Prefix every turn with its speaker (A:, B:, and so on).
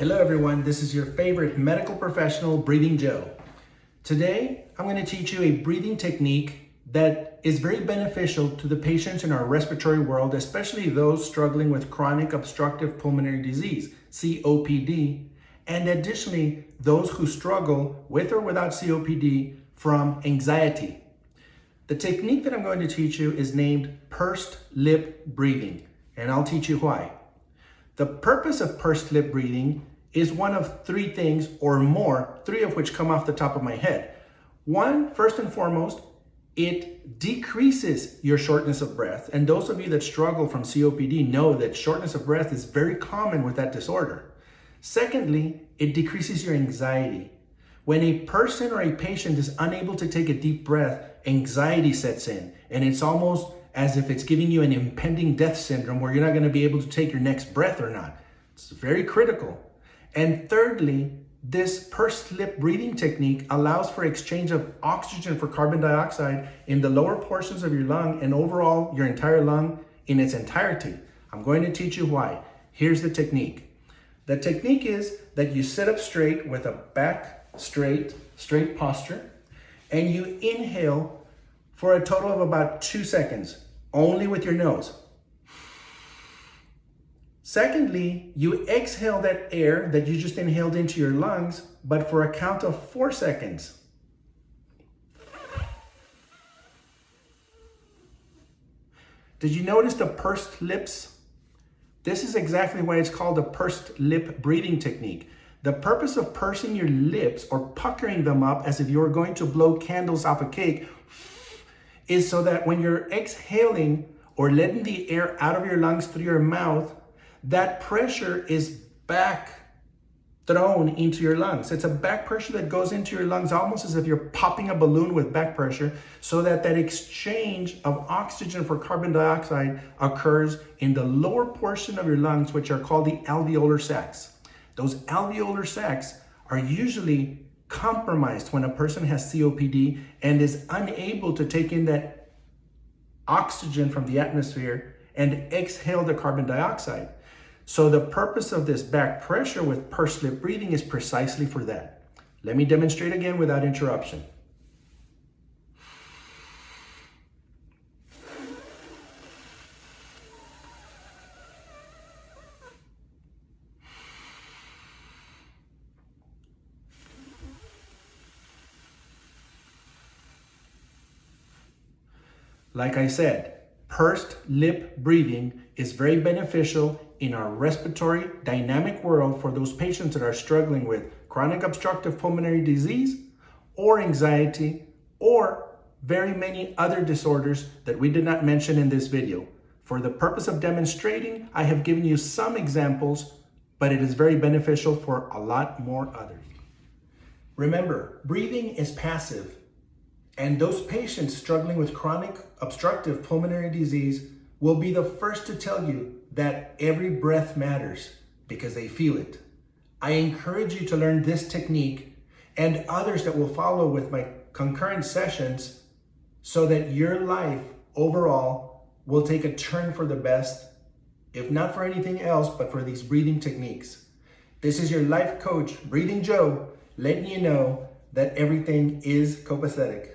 A: Hello everyone, this is your favorite medical professional, Breathing Joe. Today, I'm going to teach you a breathing technique that is very beneficial to the patients in our respiratory world, especially those struggling with chronic obstructive pulmonary disease, COPD, and additionally, those who struggle with or without COPD from anxiety. The technique that I'm going to teach you is named pursed lip breathing, and I'll teach you why. The purpose of pursed lip breathing is one of three things or more, three of which come off the top of my head. One, first and foremost, it decreases your shortness of breath. And those of you that struggle from COPD know that shortness of breath is very common with that disorder. Secondly, it decreases your anxiety. When a person or a patient is unable to take a deep breath, anxiety sets in, and it's almost as if it's giving you an impending death syndrome where you're not going to be able to take your next breath or not. It's very critical. And thirdly, this pursed lip breathing technique allows for exchange of oxygen for carbon dioxide in the lower portions of your lung and overall your entire lung in its entirety. I'm going to teach you why. Here's the technique. The technique is that you sit up straight with a back straight posture, and you inhale for a total of about 2 seconds, only with your nose. Secondly, you exhale that air that you just inhaled into your lungs, but for a count of 4 seconds. Did you notice the pursed lips? This is exactly why it's called a pursed lip breathing technique. The purpose of pursing your lips or puckering them up as if you were going to blow candles off a cake is so that when you're exhaling or letting the air out of your lungs through your mouth, that pressure is back thrown into your lungs. It's a back pressure that goes into your lungs almost as if you're popping a balloon with back pressure, so that that exchange of oxygen for carbon dioxide occurs in the lower portion of your lungs, which are called the alveolar sacs. Those alveolar sacs are usually compromised when a person has COPD and is unable to take in that oxygen from the atmosphere and exhale the carbon dioxide. So the purpose of this back pressure with pursed lip breathing is precisely for that. Let me demonstrate again without interruption. Like I said, pursed lip breathing is very beneficial in our respiratory dynamic world for those patients that are struggling with chronic obstructive pulmonary disease or anxiety or very many other disorders that we did not mention in this video. For the purpose of demonstrating, I have given you some examples, but it is very beneficial for a lot more others. Remember, breathing is passive. And those patients struggling with chronic obstructive pulmonary disease will be the first to tell you that every breath matters because they feel it. I encourage you to learn this technique and others that will follow with my concurrent sessions so that your life overall will take a turn for the best, if not for anything else, but for these breathing techniques. This is your life coach, Breathing Joe, letting you know that everything is copacetic.